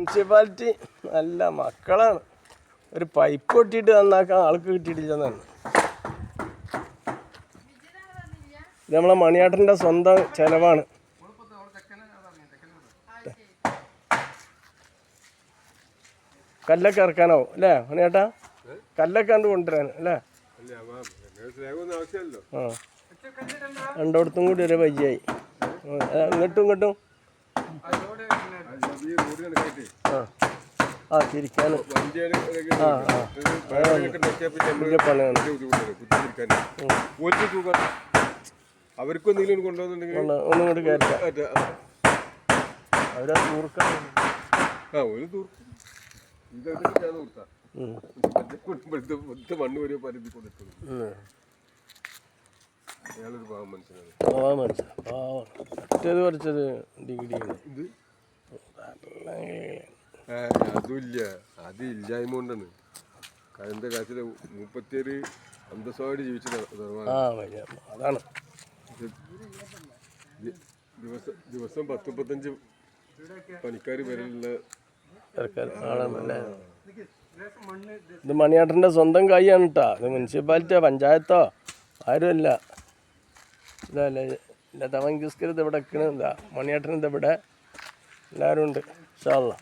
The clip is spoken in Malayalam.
മുനിസിപ്പാലിറ്റി നല്ല മക്കളാണ്. ഒരു പൈപ്പ് പൊട്ടിയിട്ട് നന്നാക്കാൻ ആൾക്ക് കിട്ടിയിട്ടില്ലെന്നാണ്. ഇത് നമ്മളെ മണിയേട്ടൻ്റെ സ്വന്തം ചെലവാണ്. കല്ലൊക്കെ ഇറക്കാനാവും അല്ലേ മണിയേട്ടാ? കല്ലൊക്കെ കണ്ട് കൊണ്ടുവരാൻ അല്ലേ? ആ രണ്ടോടത്തും കൂടി ഒരു വയ്യായി. ഇങ്ങോട്ടും ഇങ്ങോട്ടും ആ തിരിക്കാനും അവർക്ക് എന്തെങ്കിലും കൊണ്ടുവന്നുണ്ടെങ്കിൽ ഒന്നും കൂടി കയറ്റാം. അവരാ തൂർക്കാൻ ഒരു തൂർക്കും മണ്ണ് വരെ പരത്തി കൊടുക്കുന്നത്. അയാളൊരു പാവം മനുഷ്യനാണ്. മറ്റേത് കുറച്ചത് ഡിഗ്രിയാണ്. ഇത് അതുമില്ല, അത് ഇല്ലായ്മ കൊണ്ടാണ്. കഴിഞ്ഞ കാലത്തില് 37 അന്തസ്സോടെ ജീവിച്ചത് അതാണ്. ദിവസം 10-15 പണിക്കാർ വരെയുള്ള ആളാണല്ലേ. ഇത് മണിയേട്ടൻ്റെ സ്വന്തം കൈയാണ് കേട്ടോ. ഇത് മുനിസിപ്പാലിറ്റിയോ പഞ്ചായത്തോ ആരുമല്ല. ഇതല്ലേ ലതാ മങ്കേഷ്കർ ഇത് ഇവിടെ നിൽക്കണില്ല. മണിയേട്ടൻ ഇത് ഇവിടെ എല്ലാവരും ഉണ്ട്. ഇൻഷാ അല്ലാഹ്.